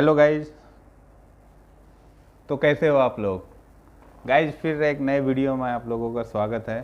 Hello guys. तो कैसे हो आप लोग? गाइज फिर एक नए वीडियो में आप लोगों का स्वागत है।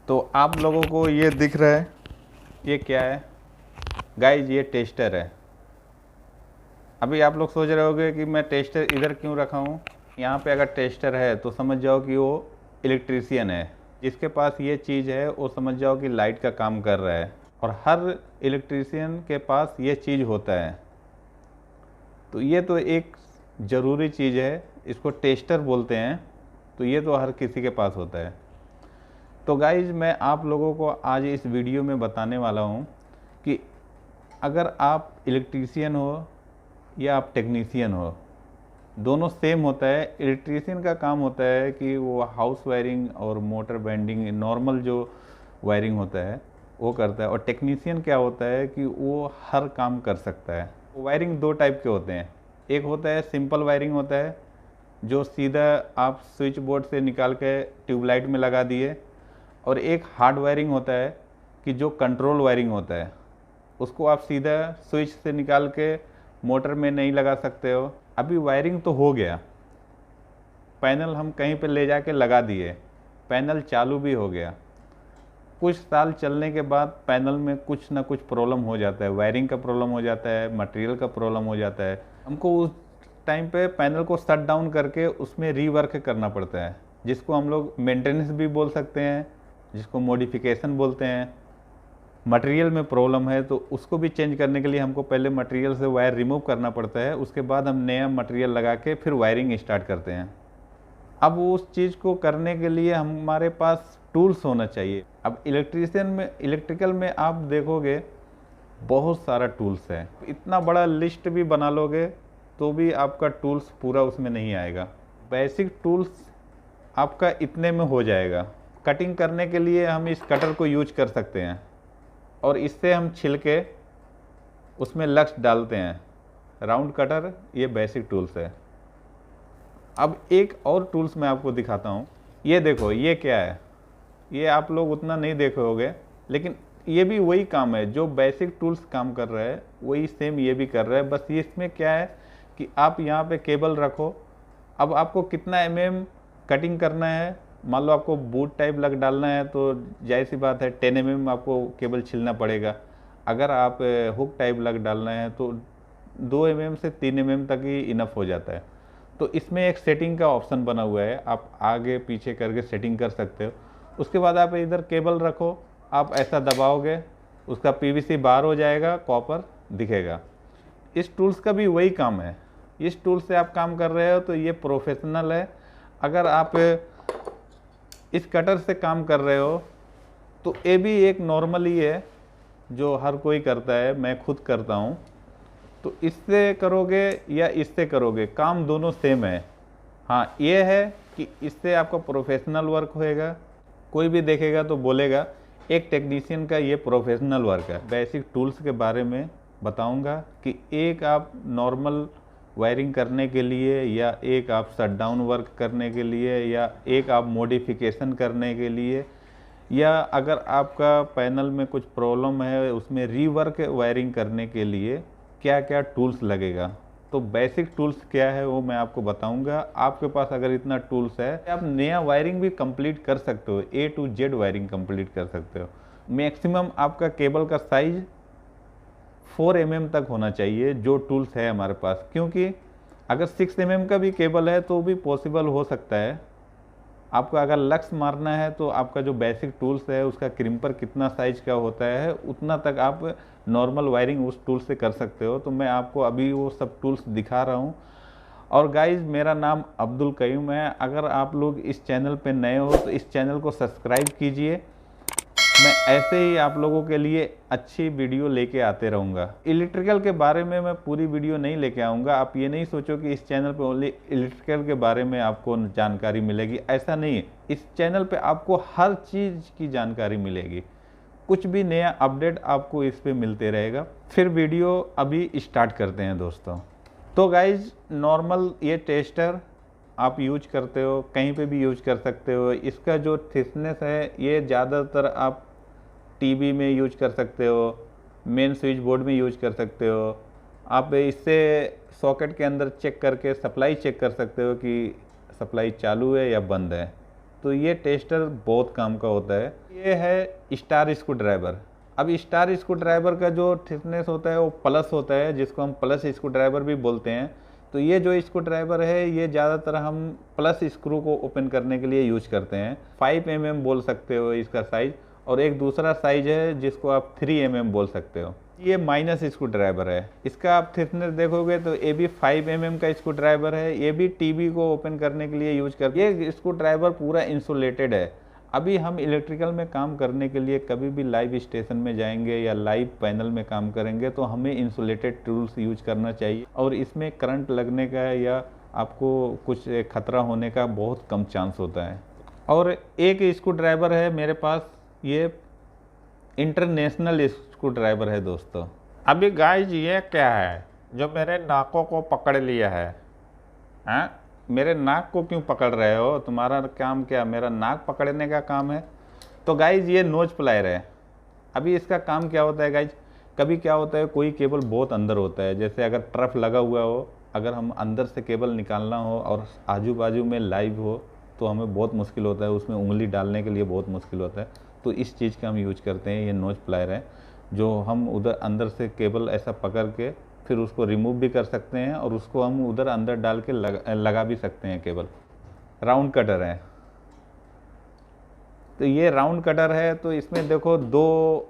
तो आप लोगों को ये दिख रहा है, ये क्या है? गाइज ये टेस्टर है। अभी आप लोग सोच रहे होंगे कि मैं टेस्टर इधर क्यों रखा हूँ। यहाँ पे अगर टेस्टर है तो समझ जाओ कि वो इलेक्ट्रीशियन है। जिसके पास ये चीज़ है वो समझ जाओ कि लाइट का काम कर रहा है, और हर इलेक्ट्रीशियन के पास ये चीज़ होता है। तो ये तो एक ज़रूरी चीज़ है, इसको टेस्टर बोलते हैं। तो ये तो हर किसी के पास होता है। तो गाइज मैं आप लोगों को आज इस वीडियो में बताने वाला हूँ कि अगर आप इलेक्ट्रीशियन हो या आप टेक्नीशियन हो, दोनों सेम होता है। इलेक्ट्रीशियन का काम होता है कि वो हाउस वायरिंग और मोटर बेंडिंग, नॉर्मल जो वायरिंग होता है वो करता है। और टेक्नीशियन क्या होता है कि वो हर काम कर सकता है। वायरिंग दो टाइप के होते हैं। एक होता है सिंपल वायरिंग होता है, जो सीधा आप स्विच बोर्ड से निकाल के ट्यूबलाइट में लगा दिए। और एक हार्ड वायरिंग होता है कि जो कंट्रोल वायरिंग होता है, उसको आप सीधा स्विच से निकाल के मोटर में नहीं लगा सकते हो। अभी वायरिंग तो हो गया, पैनल हम कहीं पे ले जाके लगा दिए, पैनल चालू भी हो गया। कुछ साल चलने के बाद पैनल में कुछ ना कुछ प्रॉब्लम हो जाता है, वायरिंग का प्रॉब्लम हो जाता है, मटेरियल का प्रॉब्लम हो जाता है। हमको उस टाइम पे पैनल को शट डाउन करके उसमें रीवर्क करना पड़ता है, जिसको हम लोग मेंटेनेंस भी बोल सकते हैं, जिसको मॉडिफिकेशन बोलते हैं। मटेरियल में प्रॉब्लम है तो उसको भी चेंज करने के लिए हमको पहले मटेरियल से वायर रिमूव करना पड़ता है, उसके बाद हम नया मटेरियल लगा के फिर वायरिंग स्टार्ट करते हैं। अब उस चीज़ को करने के लिए हमारे पास टूल्स होना चाहिए। अब इलेक्ट्रिकल में आप देखोगे बहुत सारा टूल्स है। इतना बड़ा लिस्ट भी बना लोगे तो भी आपका टूल्स पूरा उसमें नहीं आएगा। बेसिक टूल्स आपका इतने में हो जाएगा। कटिंग करने के लिए हम इस कटर को यूज कर सकते हैं, और इससे हम छिलके उसमें लक्स डालते हैं। राउंड कटर ये बेसिक टूल्स है। अब एक और टूल्स मैं आपको दिखाता हूँ। ये देखो, ये क्या है? ये आप लोग उतना नहीं देखे होंगे, लेकिन ये भी वही काम है जो बेसिक टूल्स काम कर रहा है, वही सेम ये भी कर रहा है। बस ये इसमें क्या है कि आप यहाँ पे केबल रखो। अब आपको कितना कटिंग करना है, मान लो आपको बूट टाइप लग डालना है तो जाहिर सी बात है 10 आपको केबल छिलना पड़ेगा। अगर आप हुक टाइप लग डालना है तो 2 से 3 तक ही इनफ हो जाता है। तो इसमें एक सेटिंग का ऑप्शन बना हुआ है, आप आगे पीछे करके सेटिंग कर सकते हो। उसके बाद आप इधर केबल रखो, आप ऐसा दबाओगे, उसका पीवीसी बाहर हो जाएगा, कॉपर दिखेगा। इस टूल्स का भी वही काम है। इस टूल से आप काम कर रहे हो तो ये प्रोफेशनल है। अगर आप इस कटर से काम कर रहे हो तो ये भी एक नॉर्मल ही है जो हर कोई करता है, मैं खुद करता हूँ। तो इससे करोगे या इससे करोगे, काम दोनों सेम है। हाँ, ये है कि इससे आपका प्रोफेशनल वर्क होएगा, कोई भी देखेगा तो बोलेगा एक टेक्नीशियन का ये प्रोफेशनल वर्क है। बेसिक टूल्स के बारे में बताऊंगा कि एक आप नॉर्मल वायरिंग करने के लिए, या एक आप शट डाउन वर्क करने के लिए, या एक आप मॉडिफिकेशन करने के लिए, या अगर आपका पैनल में कुछ प्रॉब्लम है उसमें रीवर्क वायरिंग करने के लिए क्या क्या टूल्स लगेगा। तो बेसिक टूल्स क्या है वो मैं आपको बताऊंगा। आपके पास अगर इतना टूल्स है, आप नया वायरिंग भी कंप्लीट कर सकते हो, A to Z wiring complete कर सकते हो। मैक्सिमम आपका केबल का साइज 4 तक होना चाहिए जो टूल्स है हमारे पास, क्योंकि अगर 6 का भी केबल है तो भी पॉसिबल हो सकता है। आपको अगर लक्स मारना है तो आपका जो बेसिक टूल्स है उसका क्रिम्पर कितना साइज का होता है उतना तक आप नॉर्मल वायरिंग उस टूल से कर सकते हो। तो मैं आपको अभी वो सब टूल्स दिखा रहा हूँ। और गाइज मेरा नाम अब्दुल कयूम है। अगर आप लोग इस चैनल पे नए हो तो इस चैनल को सब्सक्राइब कीजिए। मैं ऐसे ही आप लोगों के लिए अच्छी वीडियो लेके आते रहूँगा। इलेक्ट्रिकल के बारे में मैं पूरी वीडियो नहीं लेके आऊँगा। आप ये नहीं सोचो कि इस चैनल पे ओनली इलेक्ट्रिकल के बारे में आपको जानकारी मिलेगी, ऐसा नहीं है। इस चैनल पे आपको हर चीज़ की जानकारी मिलेगी, कुछ भी नया अपडेट आपको इस पे मिलते रहेगा। फिर वीडियो अभी स्टार्ट करते हैं दोस्तों। तो गाइज नॉर्मल ये टेस्टर आप यूज करते हो, कहीं पे भी यूज कर सकते हो। इसका जो थिकनेस है ये ज़्यादातर आप टीवी में यूज कर सकते हो, मेन स्विच बोर्ड में यूज कर सकते हो, आप इससे सॉकेट के अंदर चेक करके सप्लाई चेक कर सकते हो कि सप्लाई चालू है या बंद है। तो ये टेस्टर बहुत काम का होता है। ये है स्टार स्क्रू ड्राइवर। अब स्टार स्क्रू ड्राइवर का जो थिकनेस होता है वो प्लस होता है, जिसको हम प्लस स्क्रू ड्राइवर भी बोलते हैं। तो ये जो स्क्रू ड्राइवर है ये ज़्यादातर हम प्लस स्क्रू को ओपन करने के लिए यूज करते हैं। 5 mm बोल सकते हो इसका साइज़, और एक दूसरा साइज है जिसको आप 3 mm बोल सकते हो। ये माइनस स्क्रू ड्राइवर है। इसका आप थिकनेस देखोगे तो ये भी 5 mm का स्क्रू ड्राइवर है। ये भी टीवी को ओपन करने के लिए यूज करते हैं। ये स्क्रू ड्राइवर पूरा इंसुलेटेड है। अभी हम इलेक्ट्रिकल में काम करने के लिए कभी भी लाइव स्टेशन में जाएंगे या लाइव पैनल में काम करेंगे तो हमें इंसुलेटेड टूल्स यूज करना चाहिए, और इसमें करंट लगने का या आपको कुछ खतरा होने का बहुत कम चांस होता है। और एक स्क्रू ड्राइवर है मेरे पास, ये इंटरनेशनल स्क्रू ड्राइवर है दोस्तों। अभी गाइज ये क्या है जो मेरे नाकों को पकड़ लिया है? हाँ, मेरे नाक को क्यों पकड़ रहे हो? तुम्हारा काम क्या मेरा नाक पकड़ने का काम है? तो गाइज ये नोज प्लायर है। अभी इसका काम क्या होता है गाइज, कभी क्या होता है कोई केबल बहुत अंदर होता है, जैसे अगर ट्रफ लगा हुआ हो, अगर हम अंदर से केबल निकालना हो और आजू बाजू में लाइव हो तो हमें बहुत मुश्किल होता है, उसमें उंगली डालने के लिए बहुत मुश्किल होता है। तो इस चीज़ का हम यूज करते हैं। ये नोज प्लायर है जो हम उधर अंदर से केबल ऐसा पकड़ के फिर उसको रिमूव भी कर सकते हैं, और उसको हम उधर अंदर डाल के लगा भी सकते हैं केबल। राउंड कटर है। तो ये राउंड कटर है, तो इसमें देखो 2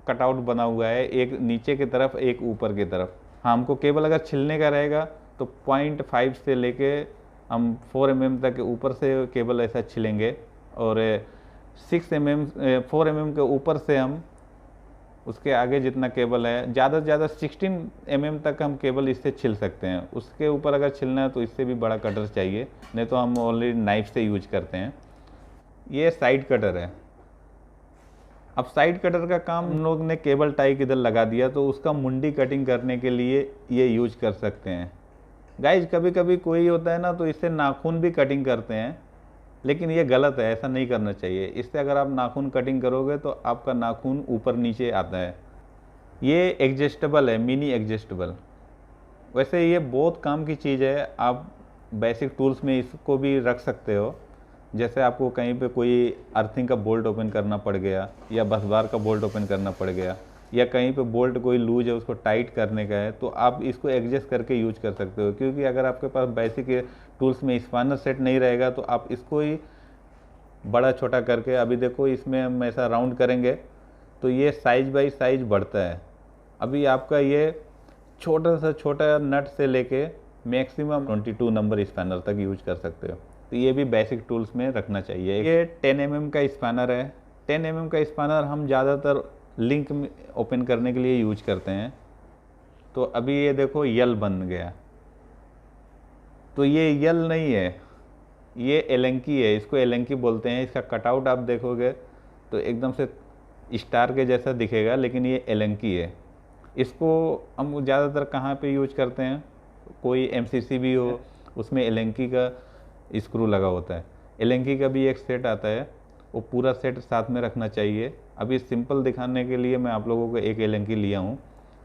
कटआउट बना हुआ है, एक नीचे की तरफ एक ऊपर की तरफ। हाँ, हमको केबल अगर छिलने का रहेगा तो 0.5 से लेके हम 4 mm तक ऊपर से केबल ऐसा छिलेंगे, और 4 mm के ऊपर से हम उसके आगे जितना केबल है ज़्यादा से ज़्यादा 16 mm तक हम केबल इससे छिल सकते हैं। उसके ऊपर अगर छिलना है तो इससे भी बड़ा कटर चाहिए, नहीं तो हम ऑलरेडी नाइफ से यूज करते हैं। ये साइड कटर है। अब साइड कटर का काम हम लोग ने केबल टाई किधर लगा दिया तो उसका मुंडी कटिंग करने के लिए ये यूज कर सकते हैं। गाइज कभी कभी कोई होता है ना तो इससे नाखून भी कटिंग करते हैं, लेकिन ये गलत है, ऐसा नहीं करना चाहिए। इससे अगर आप नाखून कटिंग करोगे तो आपका नाखून ऊपर नीचे आता है। ये एडजस्टेबल है, मिनी एडजस्टेबल। वैसे ये बहुत काम की चीज़ है, आप बेसिक टूल्स में इसको भी रख सकते हो। जैसे आपको कहीं पे कोई अर्थिंग का बोल्ट ओपन करना पड़ गया, या बस बार का बोल्ट ओपन करना पड़ गया, या कहीं पे बोल्ट कोई लूज है उसको टाइट करने का है, तो आप इसको एडजस्ट करके यूज कर सकते हो। क्योंकि अगर आपके पास बेसिक टूल्स में स्पैनर सेट नहीं रहेगा तो आप इसको ही बड़ा छोटा करके, अभी देखो इसमें हम ऐसा राउंड करेंगे तो ये साइज बाई साइज बढ़ता है। अभी आपका ये छोटा से छोटा नट से लेके मैक्सिमम 22 नंबर स्पैनर तक यूज कर सकते हो। तो ये भी बेसिक टूल्स में रखना चाहिए। ये 10 mm का स्पैनर है। 10 mm का स्पैनर हम ज़्यादातर लिंक में ओपन करने के लिए यूज करते हैं। तो अभी ये देखो यल बन गया, तो ये यल नहीं है, ये एलेंकी है। इसको एलेंकी बोलते हैं। इसका कटआउट आप देखोगे तो एकदम से स्टार के जैसा दिखेगा, लेकिन ये एलेंकी है। इसको हम ज़्यादातर कहाँ पे यूज करते हैं, कोई MCC भी हो उसमें एलेंकी का स्क्रू लगा होता है। एलेंकी का भी एक सेट आता है, वो पूरा सेट साथ में रखना चाहिए। अभी सिंपल दिखाने के लिए मैं आप लोगों को एक एलेंकी लिया हूँ,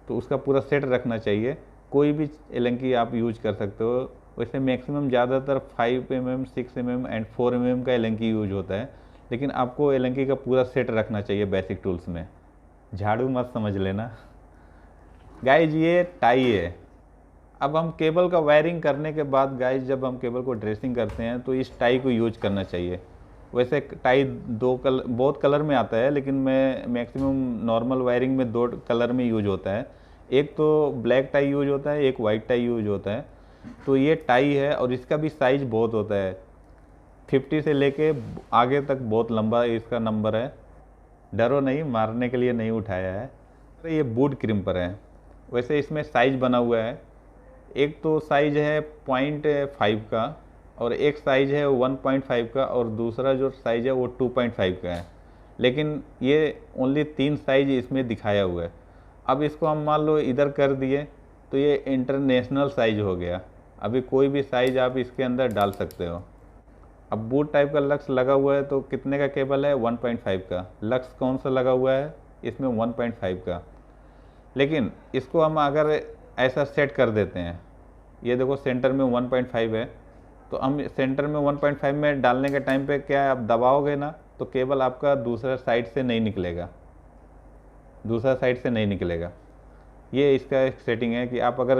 तो उसका पूरा सेट रखना चाहिए। कोई भी एलेंकी आप यूज कर सकते हो। वैसे मैक्सिमम ज़्यादातर 5 mm, 6 mm एंड 4 mm का एलेंकी यूज होता है, लेकिन आपको एलेंकी का पूरा सेट रखना चाहिए बेसिक टूल्स में। झाड़ू मत समझ लेना। गाइज ये टाई है। अब हम केबल का वायरिंग करने के बाद गाइज जब हम केबल को ड्रेसिंग करते हैं तो इस टाई को यूज करना चाहिए। वैसे टाई बहुत कलर में आता है, लेकिन मैं मैक्सिमम नॉर्मल वायरिंग में 2 कलर में यूज होता है। एक तो ब्लैक टाई यूज होता है, एक वाइट टाई यूज होता है। तो ये टाई है और इसका भी साइज बहुत होता है, 50 से लेके आगे तक बहुत लंबा इसका नंबर है। डरो नहीं, मारने के लिए नहीं उठाया है। तो ये बूट क्रिम्पर है। वैसे इसमें साइज बना हुआ है। एक तो साइज है 0.5 का, और एक साइज है 1.5 का, और दूसरा जो साइज है वो 2.5 का है। लेकिन ये ओनली 3 साइज इसमें दिखाया हुआ है। अब इसको हम मान लो इधर कर दिए तो ये इंटरनेशनल साइज हो गया। अभी कोई भी साइज आप इसके अंदर डाल सकते हो। अब बूट टाइप का लक्स लगा हुआ है, तो कितने का केबल है? 1.5 का। लक्स कौन सा लगा हुआ है? इसमें 1.5 का। लेकिन इसको हम अगर ऐसा सेट कर देते हैं। ये देखो सेंटर में 1.5 है, तो हम सेंटर में 1.5 में डालने के टाइम पे क्या है, आप दबाओगे ना तो केबल आपका दूसरा साइड से नहीं निकलेगा, दूसरा साइड से नहीं निकलेगा। ये इसका एक सेटिंग है कि आप अगर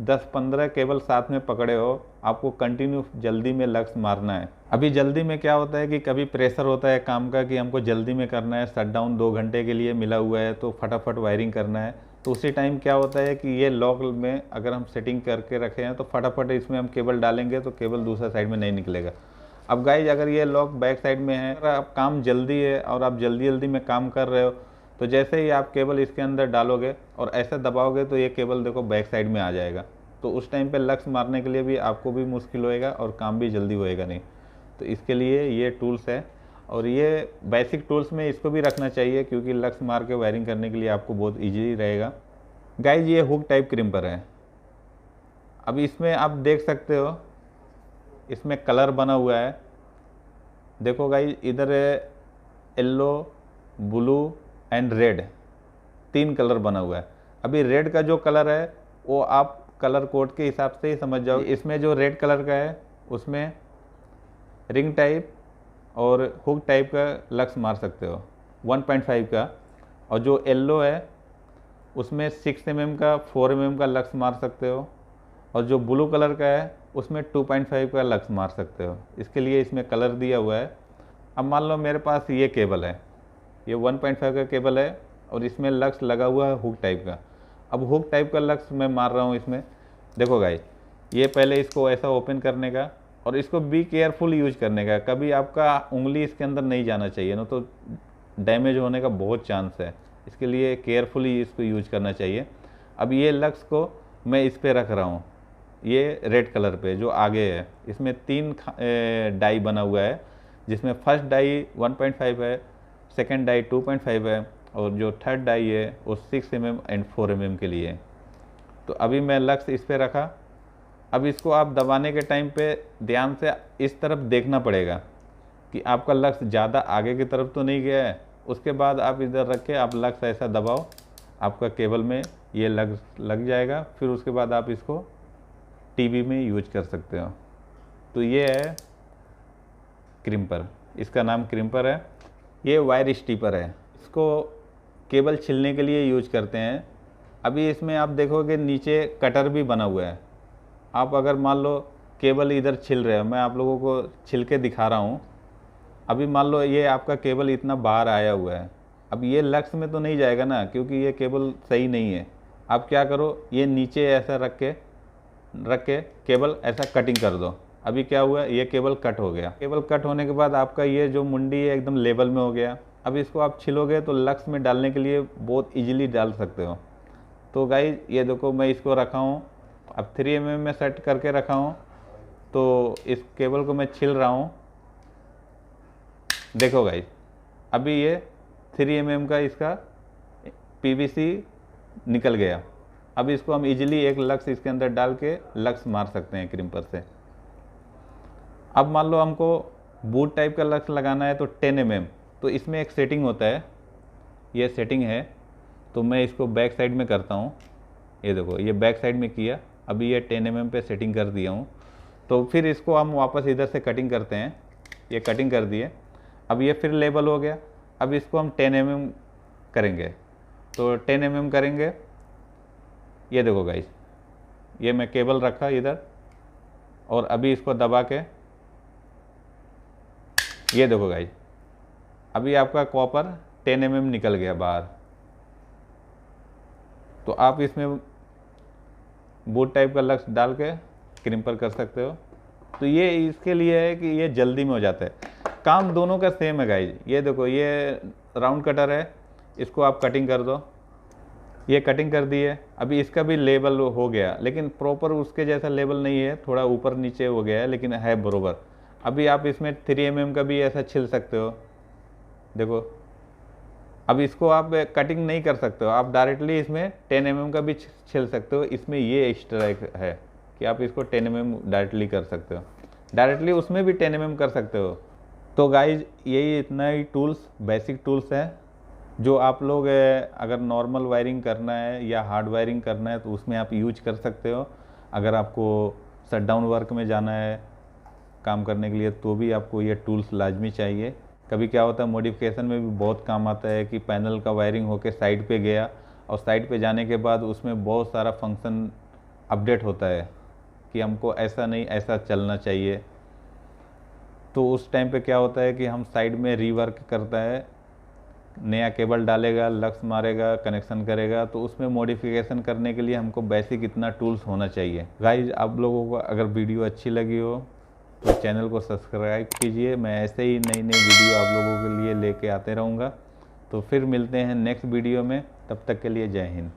10-15 केबल साथ में पकड़े हो, आपको कंटिन्यू जल्दी में लक्स मारना है। अभी जल्दी में क्या होता है कि कभी प्रेशर होता है काम का कि हमको जल्दी में करना है, शटडाउन 2 घंटे के लिए मिला हुआ है तो फटाफट वायरिंग करना है, तो उसी टाइम क्या होता है कि ये लॉक में अगर हम सेटिंग करके रखे हैं तो फटाफट इसमें हम केबल डालेंगे तो केबल दूसरा साइड में नहीं निकलेगा। अब गाइज अगर ये लॉक बैक साइड में है, अगर आप काम जल्दी है और आप जल्दी जल्दी में काम कर रहे हो, तो जैसे ही आप केबल इसके अंदर डालोगे और ऐसे दबाओगे तो ये केबल देखो बैक साइड में आ जाएगा, तो उस टाइम पे लक्स मारने के लिए भी आपको भी मुश्किल होएगा और काम भी जल्दी होएगा नहीं। तो इसके लिए ये टूल्स है, और ये बेसिक टूल्स में इसको भी रखना चाहिए क्योंकि लक्स मार के वायरिंग करने के लिए आपको बहुत ईजी रहेगा। गाइज ये हुक टाइप क्रिम्पर है। अब इसमें आप देख सकते हो इसमें कलर बना हुआ है, देखो गाइज इधर yellow, blue and red, 3 colour बना हुआ है। अभी रेड का जो कलर है वो आप कलर कोड के हिसाब से ही समझ जाओ। इसमें जो रेड कलर का है उसमें रिंग टाइप और हुक टाइप का लक्स मार सकते हो 1.5 का, और जो येलो है उसमें 6 mm का 4 mm का लक्स मार सकते हो, और जो ब्लू कलर का है उसमें 2.5 का लक्स मार सकते हो। इसके लिए इसमें कलर दिया हुआ है। अब मान लो मेरे पास ये केबल है, ये 1.5 का केबल है और इसमें लक्स लगा हुआ है हुक टाइप का। अब हुक टाइप का लक्स मैं मार रहा हूँ इसमें, देखो गाइस ये पहले इसको ऐसा ओपन करने का और इसको बी केयरफुल यूज करने का, कभी आपका उंगली इसके अंदर नहीं जाना चाहिए ना, तो डैमेज होने का बहुत चांस है, इसके लिए केयरफुली इसको यूज करना चाहिए। अब ये लक्स को मैं इस पे रख रहा हूँ, ये रेड कलर पे जो आगे है, इसमें 3 डाई बना हुआ है, जिसमें फर्स्ट डाई 1.5 है, सेकेंड डाई 2.5 है, और जो थर्ड डाई है वो 6 mm एंड 4 mm के लिए है। तो अभी मैं लक्स इस पे रखा। अब इसको आप दबाने के टाइम पे ध्यान से इस तरफ देखना पड़ेगा कि आपका लक्स ज़्यादा आगे की तरफ तो नहीं गया है। उसके बाद आप इधर रख के आप लक्स ऐसा दबाओ, आपका केबल में ये लग जाएगा। फिर उसके बाद आप इसको टीवी में यूज कर सकते हो। तो ये है क्रिम्पर, इसका नाम क्रिम्पर है। ये वायर स्टीपर है, इसको केबल छिलने के लिए यूज करते हैं। अभी इसमें आप देखोगे नीचे कटर भी बना हुआ है। आप अगर मान लो केबल इधर छिल रहे हो, मैं आप लोगों को छिल के दिखा रहा हूँ। अभी मान लो ये आपका केबल इतना बाहर आया हुआ है, अब ये लक्स में तो नहीं जाएगा ना, क्योंकि ये केबल सही नहीं है। आप क्या करो, ये नीचे ऐसा रख के केबल ऐसा कटिंग कर दो। अभी क्या हुआ, ये केबल कट हो गया। केबल कट होने के बाद आपका ये जो मुंडी है एकदम लेवल में हो गया। अब इसको आप छिलोगे तो लक्स में डालने के लिए बहुत इजीली डाल सकते हो। तो गाइज ये देखो मैं इसको रखा हूँ, अब 3 mm में सेट करके रखा हूँ, तो इस केबल को मैं छिल रहा हूँ। देखो गाइज अभी ये 3 mm का इसका PVC निकल गया। अब इसको हम इजीली एक लक्स इसके अंदर डाल के लक्स मार सकते हैं क्रिम्पर से। अब मान लो हमको बूट टाइप का लक्स लगाना है तो 10 mm, तो इसमें एक सेटिंग होता है, ये सेटिंग है। तो मैं इसको बैक साइड में करता हूँ, ये देखो ये बैक साइड में किया। अभी ये 10 mm पे सेटिंग कर दिया हूँ। तो फिर इसको हम वापस इधर से कटिंग करते हैं, ये कटिंग कर दिए। अब ये फिर लेबल हो गया। अब इसको हम 10 mm करेंगे, तो 10 mm करेंगे। ये देखो गाइस ये मैं केबल रखा इधर और अभी इसको दबा के, ये देखो गाइस अभी आपका कॉपर 10 mm निकल गया बाहर। तो आप इसमें बूट टाइप का लक्स डाल के क्रिम्पर कर सकते हो। तो ये इसके लिए है कि ये जल्दी में हो जाता है। काम दोनों का सेम है गाइज। ये देखो ये राउंड कटर है, इसको आप कटिंग कर दो, ये कटिंग कर दी है। अभी इसका भी लेवल हो गया, लेकिन प्रॉपर उसके जैसा लेवल नहीं है, थोड़ा ऊपर नीचे हो गया है, लेकिन है बरोबर। अभी आप इसमें 3 mm का भी ऐसा छिल सकते हो, देखो। अब इसको आप कटिंग नहीं कर सकते हो, आप डायरेक्टली इसमें 10 mm का भी छिल सकते हो। इसमें ये एक्स्ट्रा है कि आप इसको 10 mm डायरेक्टली कर सकते हो, डायरेक्टली उसमें भी 10 mm कर सकते हो। तो गाइज यही इतना ही टूल्स, बेसिक टूल्स हैं जो आप लोग अगर नॉर्मल वायरिंग करना है या हार्ड वायरिंग करना है तो उसमें आप यूज कर सकते हो। अगर आपको शटडाउन वर्क में जाना है काम करने के लिए तो भी आपको ये टूल्स लाजमी चाहिए। कभी क्या होता है मॉडिफिकेशन में भी बहुत काम आता है कि पैनल का वायरिंग होकर साइड पे गया और साइड पे जाने के बाद उसमें बहुत सारा फंक्शन अपडेट होता है कि हमको ऐसा नहीं ऐसा चलना चाहिए। तो उस टाइम पे क्या होता है कि हम साइड में रीवर्क करता है, नया केबल डालेगा, लक्स मारेगा, कनेक्शन करेगा, तो उसमें मॉडिफिकेशन करने के लिए हमको बेसिक इतना टूल्स होना चाहिए। गाइज आप लोगों को अगर वीडियो अच्छी लगी हो तो चैनल को सब्सक्राइब कीजिए। मैं ऐसे ही नई नई वीडियो आप लोगों के लिए लेके आते रहूँगा। तो फिर मिलते हैं नेक्स्ट वीडियो में, तब तक के लिए जय हिंद।